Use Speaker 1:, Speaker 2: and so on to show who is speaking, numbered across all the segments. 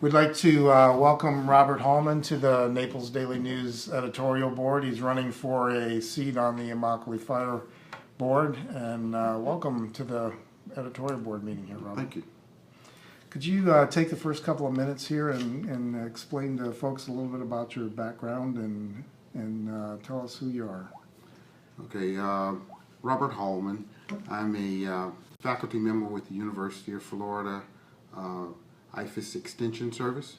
Speaker 1: We'd like to welcome Robert Halman to the Naples Daily News editorial board. He's running for a seat on the Immokalee Fire Board, and welcome to the editorial board meeting here, Robert.
Speaker 2: Thank you.
Speaker 1: Could you take the first couple of minutes here and explain to folks a little bit about your background and tell us who you are?
Speaker 2: Okay, Robert Halman. I'm a faculty member with the University of Florida IFAS Extension Service.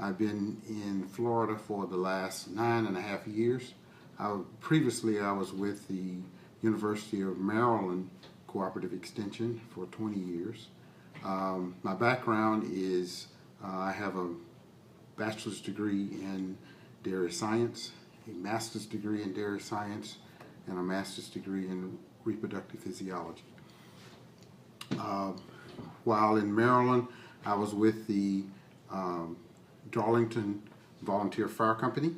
Speaker 2: I've been in Florida for the last 9.5 years. Previously, I was with the University of Maryland Cooperative Extension for 20 years. My background is I have a bachelor's degree in dairy science, a master's degree in dairy science, and a master's degree in reproductive physiology. While in Maryland, I was with the Darlington Volunteer Fire Company.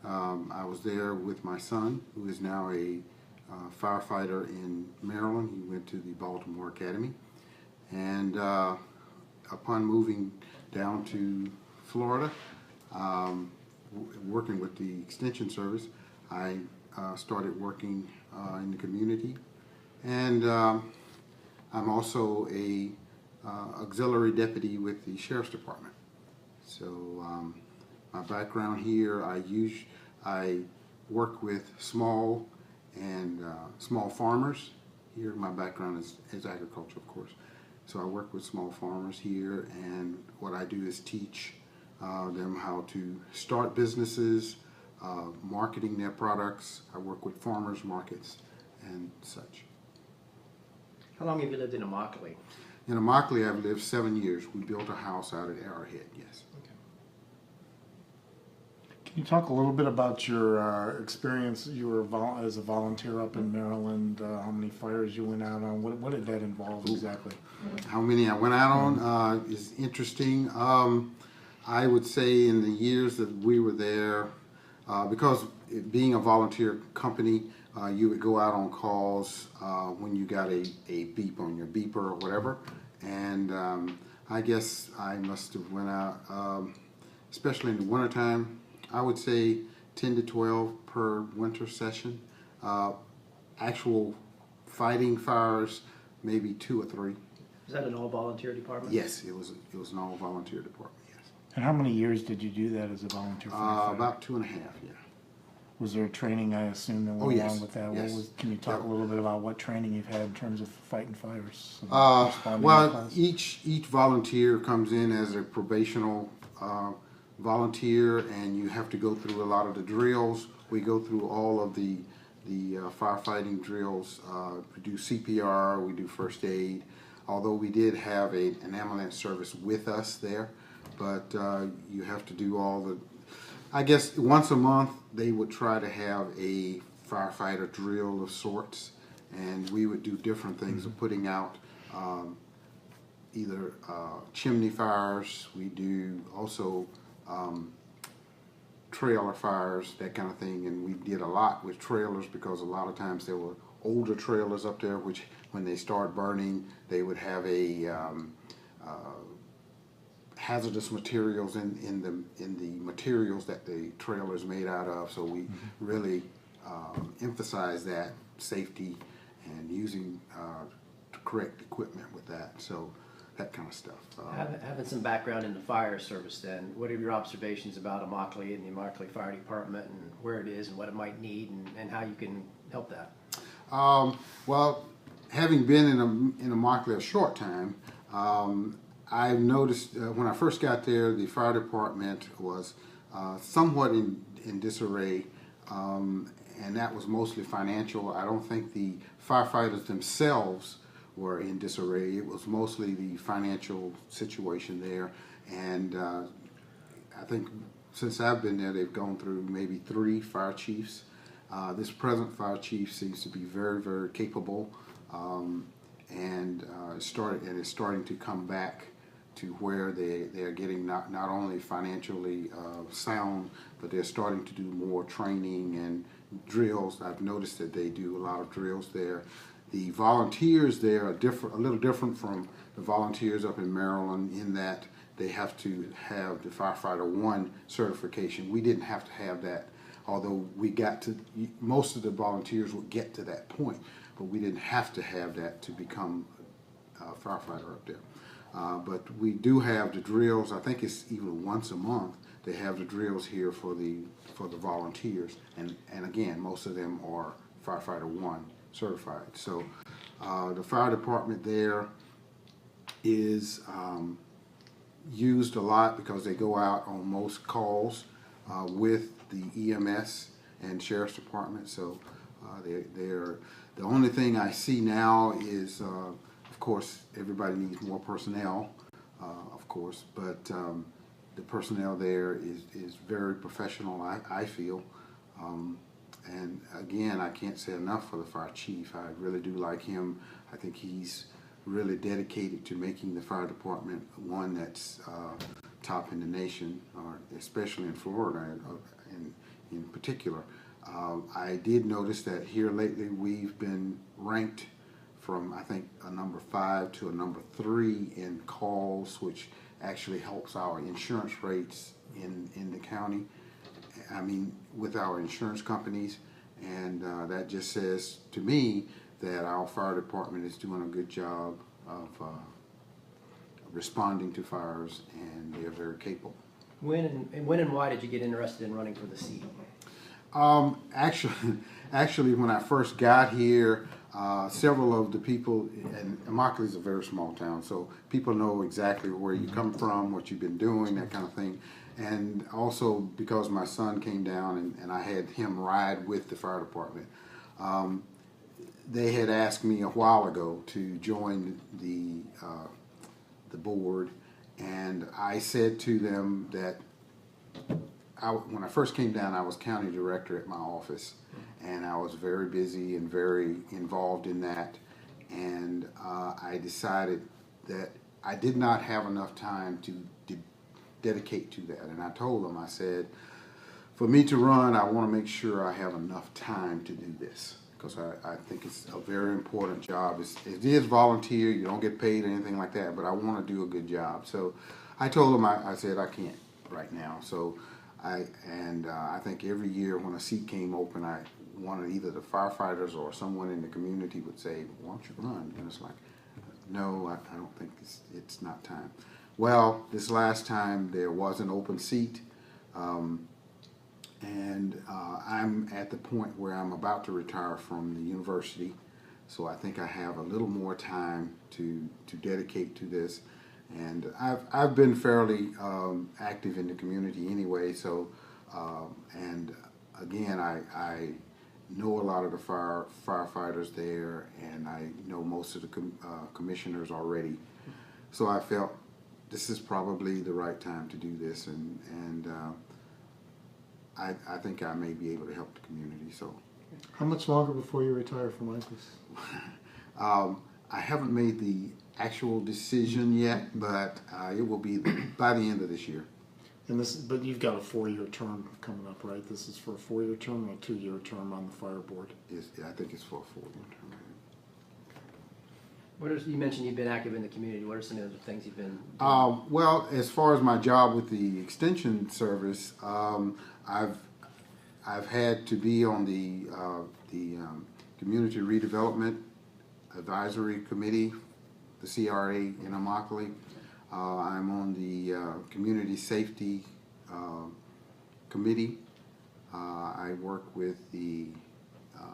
Speaker 2: I was there with my son, who is now a firefighter in Maryland. He went to the Baltimore Academy. And upon moving down to Florida, working with the Extension Service, I started working in the community. And I'm also a auxiliary deputy with the Sheriff's Department. So my background here, I work with small farmers. Here my background is agriculture, of course. So I work with small farmers here, and what I do is teach them how to start businesses, marketing their products. I work with farmers markets and such.
Speaker 3: How long have you lived in Immokalee?
Speaker 2: In Immokalee, I've lived 7 years. We built a house out at Arrowhead, yes.
Speaker 3: Okay.
Speaker 1: Can you talk a little bit about your experience? You were as a volunteer up in Maryland. How many fires you went out on? What did that involve exactly?
Speaker 2: How many I went out on is interesting. I would say in the years that we were there, because being a volunteer company, you would go out on calls when you got a beep on your beeper or whatever. And I guess I must have went out, especially in the wintertime, I would say 10 to 12 per winter session. Actual fighting fires, maybe 2 or 3.
Speaker 3: Is that an all-volunteer department?
Speaker 2: Yes, it was an all-volunteer department, yes.
Speaker 1: And how many years did you do that as a volunteer firefighter?
Speaker 2: About 2.5, yeah.
Speaker 1: Was there training, I assume, that went along with that?
Speaker 2: Yes.
Speaker 1: Can you talk a little bit about what training you've had in terms of fighting fires?
Speaker 2: Well, each volunteer comes in as a probational volunteer, and you have to go through a lot of the drills. We go through all of the firefighting drills. We do CPR, we do first aid. Although we did have an ambulance service with us there, but you have to do all the. I guess once a month they would try to have a firefighter drill of sorts, and we would do different things of putting out either chimney fires. We do also trailer fires, that kind of thing, and we did a lot with trailers because a lot of times there were older trailers up there which when they start burning they would have a hazardous materials in the materials that the trailer is made out of. So we really emphasize that safety and using correct equipment with that. So that kind of stuff.
Speaker 3: Having some background in the fire service, then, what are your observations about Immokalee and the Immokalee Fire Department and where it is and what it might need and how you can help that?
Speaker 2: Well, having been in Immokalee a short time, I've noticed when I first got there, the fire department was somewhat in disarray, and that was mostly financial. I don't think the firefighters themselves were in disarray. It was mostly the financial situation there, and I think since I've been there, they've gone through maybe 3 fire chiefs. This present fire chief seems to be very, very capable, and is starting to come back to where they're getting not only financially sound, but they're starting to do more training and drills. I've noticed that they do a lot of drills there. The volunteers there are different, a little different from the volunteers up in Maryland in that they have to have the firefighter 1 certification. We didn't have to have that, although we got to, most of the volunteers would get to that point, but we didn't have to have that to become a firefighter up there. But we do have the drills. I think it's even once a month. They have the drills here for the volunteers, and again, most of them are firefighter 1 certified. So the fire department there is used a lot because they go out on most calls with the EMS and sheriff's department. So they're the only thing I see now is of course everybody needs more personnel, of course, but the personnel there is very professional, I feel. And again, I can't say enough for the fire chief. I really do like him. I think he's really dedicated to making the fire department one that's top in the nation, or especially in Florida in particular. I did notice that here lately we've been ranked from, I think, a number 5 to a number 3 in calls, which actually helps our insurance rates in the county. I mean, with our insurance companies, and that just says to me that our fire department is doing a good job of responding to fires, and they're very capable.
Speaker 3: When and why did you get interested in running for the seat?
Speaker 2: Actually, when I first got here, several of the people, and Immokalee is a very small town, so people know exactly where you come from, what you've been doing, that kind of thing. And also because my son came down and I had him ride with the fire department, they had asked me a while ago to join the board, and I said to them that when I first came down, I was county director at my office, and I was very busy and very involved in that, and I decided that I did not have enough time to dedicate to that. And I told them, I said, for me to run, I want to make sure I have enough time to do this, because I think it's a very important job. It is volunteer, you don't get paid or anything like that, but I want to do a good job. So I told them, I said, I can't right now. So I think every year when a seat came open, I wanted either the firefighters or someone in the community would say, why don't you run? And it's like, no, I don't think it's not time. Well, this last time there was an open seat, and I'm at the point where I'm about to retire from the university, so I think I have a little more time to dedicate to this. And I've been fairly active in the community anyway, so and again, I know a lot of the firefighters there, and I know most of the commissioners already, so I felt this is probably the right time to do this, and I think I may be able to help the community. So,
Speaker 1: How much longer before you retire from ICLES?
Speaker 2: I haven't made the actual decision yet, but it will be by the end of this year.
Speaker 1: And but you've got a 4-year term coming up, right? This is for a 4-year term or a 2-year term on the fire board?
Speaker 2: I think it's for a 4-year term.
Speaker 3: You mentioned you've been active in the community. What are some of the things you've been doing?
Speaker 2: Well, as far as my job with the Extension Service, I've had to be on the Community Redevelopment Advisory Committee, the CRA in Immokalee. I'm on the Community Safety Committee. I work with the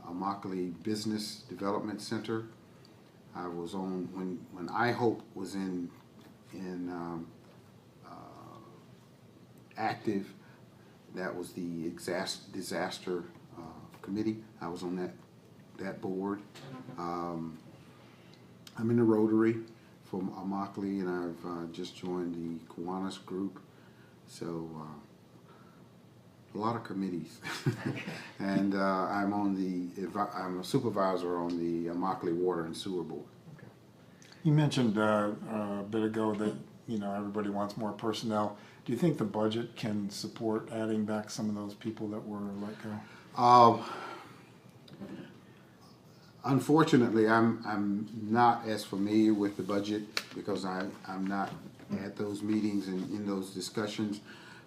Speaker 2: Immokalee Business Development Center. I was on when IHOPE was in active. That was the disaster committee. I was on that board. I'm in the Rotary from Immokalee, and I've just joined the Kiwanis group. So a lot of committees, and I'm a supervisor on the Immokalee Water and Sewer Board.
Speaker 1: Okay. You mentioned a bit ago that everybody wants more personnel. Do you think the budget can support adding back some of those people that were let go?
Speaker 2: Unfortunately, I'm not as familiar with the budget because I'm not at those meetings and in those discussions.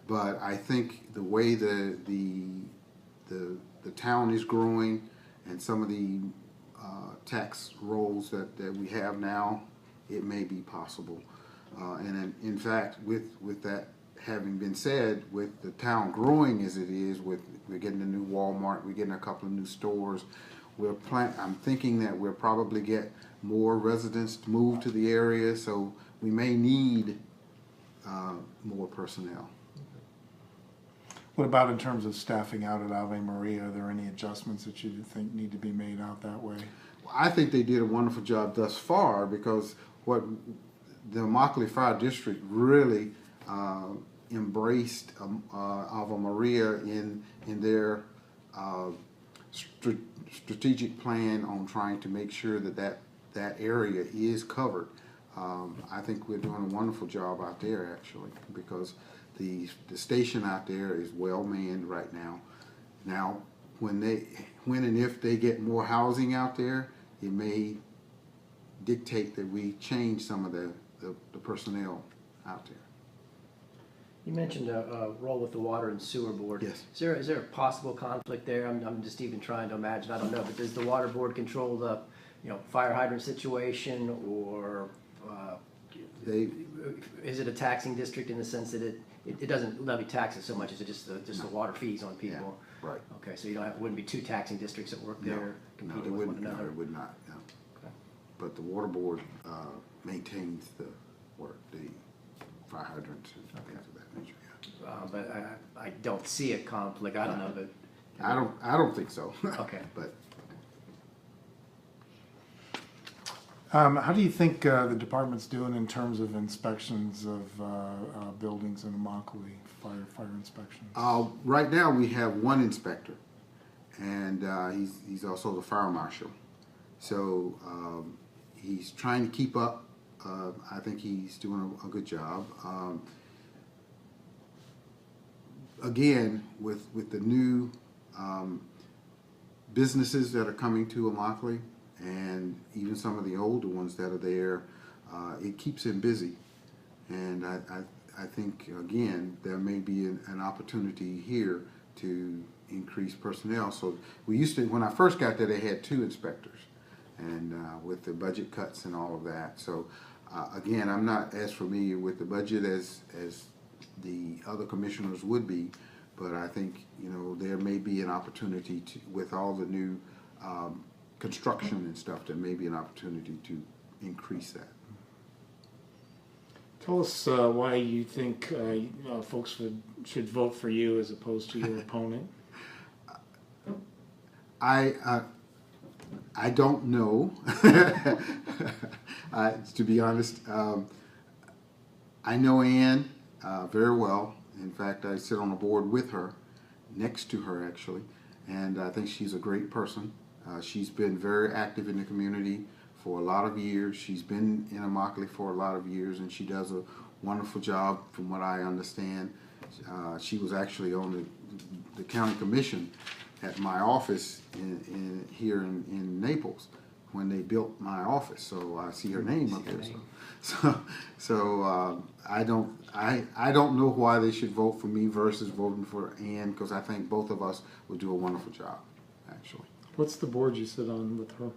Speaker 2: But I think the way the town is growing and some of the tax rolls that we have now, it may be possible. And in fact, with that having been said, with the town growing as it is, we're getting a new Walmart, we're getting a couple of new stores. I'm thinking that we'll probably get more residents to move to the area, so we may need more personnel.
Speaker 1: What about in terms of staffing out at Ave Maria? Are there any adjustments that you think need to be made out that way?
Speaker 2: I think they did a wonderful job thus far, because what the Immokalee Fire District really embraced Ave Maria in their strategic plan on trying to make sure that area is covered. I think we're doing a wonderful job out there, actually, because the station out there is well manned right now. Now, when and if they get more housing out there, it may dictate that we change some of the personnel out there.
Speaker 3: You mentioned a role with the Water and Sewer Board.
Speaker 2: Yes.
Speaker 3: Is there a possible conflict there? I'm just even trying to imagine. I don't know, but does the Water Board control the, fire hydrant situation, or is it a taxing district in the sense that it doesn't levy taxes so much as it just the water fees on people?
Speaker 2: Yeah, right.
Speaker 3: Okay, so wouldn't be two taxing districts that work there competing with one another.
Speaker 2: No, it would not. No.
Speaker 3: Okay.
Speaker 2: But the Water Board maintains the fire hydrants and things of that nature. Yeah.
Speaker 3: But I don't see a conflict. I don't know, but
Speaker 2: I don't think so.
Speaker 3: okay.
Speaker 2: But
Speaker 1: how do you think the department's doing in terms of inspections of buildings in Immokalee, fire inspections?
Speaker 2: right now we have one inspector, and he's also the fire marshal. So he's trying to keep up. I think he's doing a good job. Again, with the new businesses that are coming to Immokalee, and even some of the older ones that are there, it keeps him busy. And I think, again, there may be an opportunity here to increase personnel. So when I first got there, they had 2 inspectors, and with the budget cuts and all of that. So again, I'm not as familiar with the budget as the other commissioners would be, but I think there may be an opportunity to, with all the new construction and stuff, there may be an opportunity to increase that.
Speaker 1: Tell us why you think folks should vote for you as opposed to your opponent.
Speaker 2: I don't know. To be honest, I know Ann very well. In fact, I sit on a board with her, next to her actually, and I think she's a great person. She's been very active in the community for a lot of years. She's been in Immokalee for a lot of years, and she does a wonderful job from what I understand. She was actually on the county commission at my office here in Naples when they built my office, so I see her name up there. So I don't know why they should vote for me versus voting for Ann, because I think both of us would do a wonderful job, actually.
Speaker 1: What's the board you sit on with her?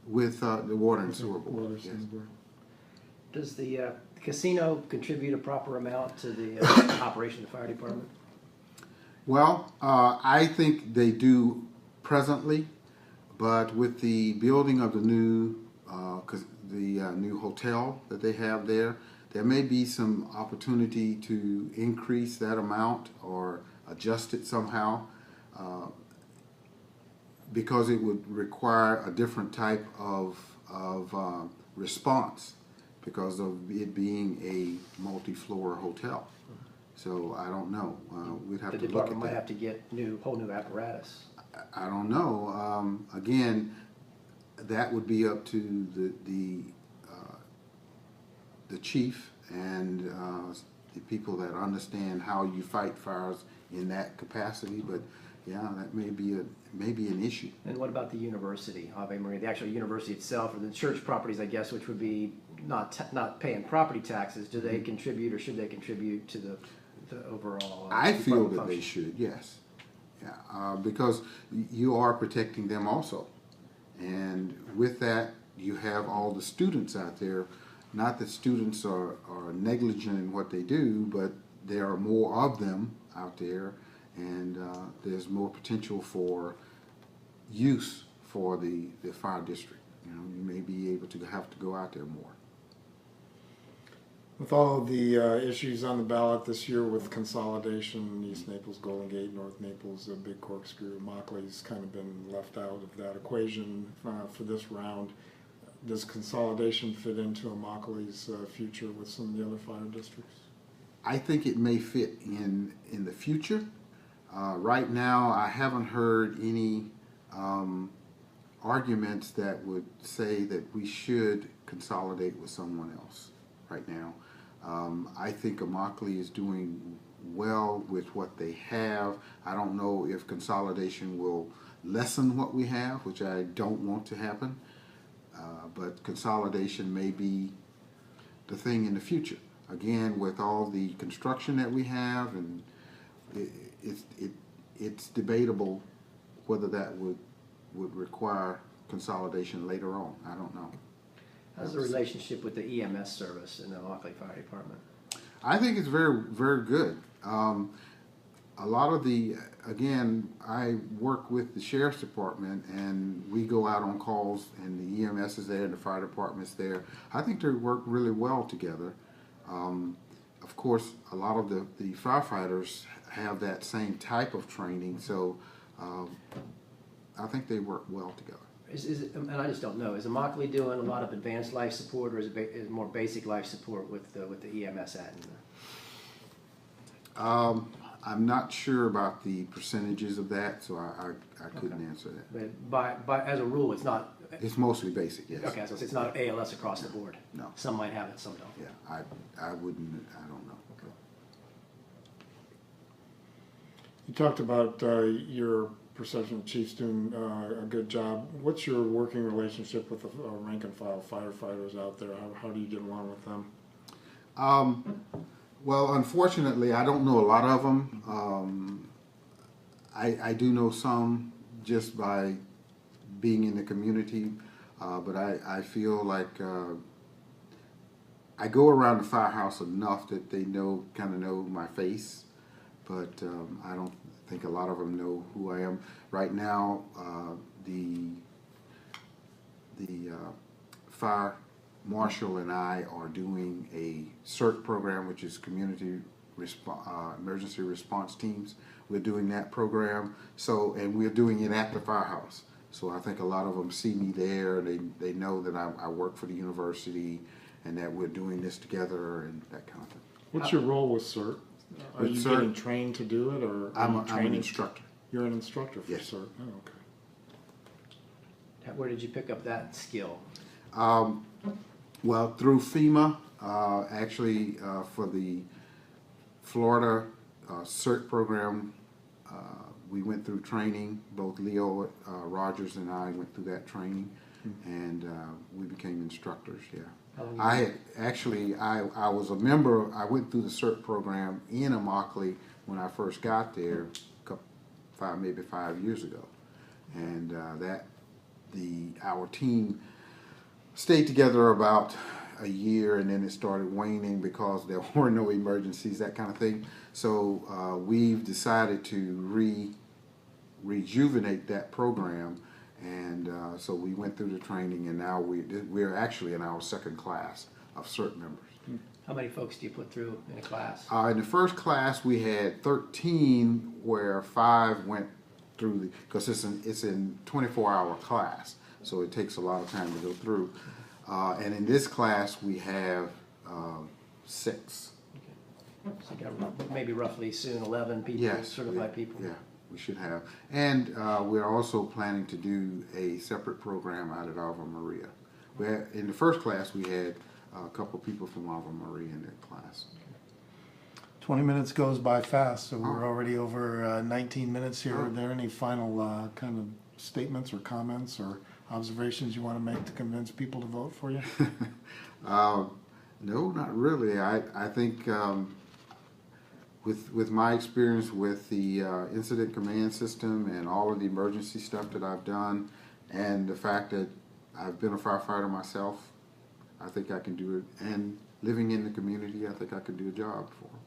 Speaker 2: With the Water and Sewer Board.
Speaker 1: Water and
Speaker 2: Yes.
Speaker 1: Sewer Board.
Speaker 3: Does the casino contribute a proper amount to the operation of the fire department?
Speaker 2: Well, I think they do presently, but with the building of the new new hotel that they have there may be some opportunity to increase that amount or adjust it somehow, because it would require a different type of response because of it being a multi-floor hotel. So I don't know. We'd have to look at that.
Speaker 3: The department might have to get whole new apparatus.
Speaker 2: I don't know. Again, that would be up to the chief and the people that understand how you fight fires in that capacity. But yeah, that may be an issue.
Speaker 3: And what about the university, Ave Maria, the actual university itself, or the church properties, I guess, which would be not paying property taxes? Do they contribute, or should they contribute to the overall?
Speaker 2: I feel
Speaker 3: department
Speaker 2: that they
Speaker 3: function?
Speaker 2: should, yes. Yeah, because you are protecting them also. And with that, you have all the students out there. Not that students are negligent in what they do, but there are more of them out there, and there's more potential for use for the fire district. You know, you may be able to have to go out there more.
Speaker 1: With all of the issues on the ballot this year with consolidation, East Naples, Golden Gate, North Naples, a big corkscrew, Immokalee's kind of been left out of that equation for this round. Does consolidation fit into Immokalee's future with some of the other fire districts?
Speaker 2: I think it may fit in the future. Right now, I haven't heard any arguments that would say that we should consolidate with someone else right now. I think Immokalee is doing well with what they have. I don't know if consolidation will lessen what we have, which I don't want to happen, but consolidation may be the thing in the future. Again, with all the construction that we have, and it's debatable whether that would require consolidation later on. I don't know.
Speaker 3: How's the relationship with the EMS service in the Immokalee Fire Department?
Speaker 2: I think it's very, very good. A lot of again, I work with the Sheriff's Department, and we go out on calls, and the EMS is there, and the fire department's there. I think they work really well together. Of course, a lot of the firefighters have that same type of training, so I think they work well together.
Speaker 3: Is it, and I just don't know, is Immokalee doing a lot of advanced life support, or is it more basic life support with the EMS at?
Speaker 2: I'm not sure about the percentages of that, so I couldn't answer that.
Speaker 3: But by as a rule, it's not.
Speaker 2: It's mostly basic, yes.
Speaker 3: Okay, so it's not ALS across the board.
Speaker 2: No.
Speaker 3: Some might have it, some don't.
Speaker 2: Yeah, I wouldn't. I don't know.
Speaker 3: Okay.
Speaker 1: You talked about your perception of chiefs doing a good job. What's your working relationship with the rank and file firefighters out there? How do you get along with them?
Speaker 2: Well, unfortunately, I don't know a lot of them. I do know some just by being in the community, but I feel like I go around the firehouse enough that they kind of know my face, but I don't think a lot of them know who I am. Right now, the fire marshal and I are doing a CERT program, which is Community Emergency Response Teams. We're doing that program, and we're doing it at the firehouse. So I think a lot of them see me there. They know that I work for the university and that we're doing this together and that kind of thing.
Speaker 1: What's your role with CERT? Are
Speaker 2: With
Speaker 1: you
Speaker 2: CERT,
Speaker 1: getting trained to do it, or
Speaker 2: I'm an instructor.
Speaker 1: You're an instructor for
Speaker 2: Yes.
Speaker 1: CERT. Oh, okay.
Speaker 3: Where did you pick up that skill?
Speaker 2: Well, through FEMA, actually for the Florida CERT program, we went through training. Both Leo Rogers and I went through that training, and we became instructors. Yeah, I was a member. I went through the CERT program in Immokalee when I first got there, maybe 5 years ago, and our team stayed together about a year, and then it started waning because there were no emergencies, that kind of thing. So we've decided to rejuvenate that program, and so we went through the training, and now we're actually in our second class of CERT members.
Speaker 3: How many folks do you put through in a class?
Speaker 2: In the first class, we had 13, where 5 went through because it's in 24-hour class, so it takes a lot of time to go through. And in this class, we have 6.
Speaker 3: Okay. So you got maybe roughly soon 11 people,
Speaker 2: Yes,
Speaker 3: certified people.
Speaker 2: Yeah, we should have. And we're also planning to do a separate program out at Ave Maria. In the first class, we had a couple people from Ave Maria in that class.
Speaker 1: 20 minutes goes by fast, so we're already over 19 minutes here. Are there any final kind of statements or comments or observations you want to make to convince people to vote for you?
Speaker 2: No, not really. I think with my experience with the incident command system and all of the emergency stuff that I've done, and the fact that I've been a firefighter myself, I think I can do it. And living in the community, I think I can do a job for 'em.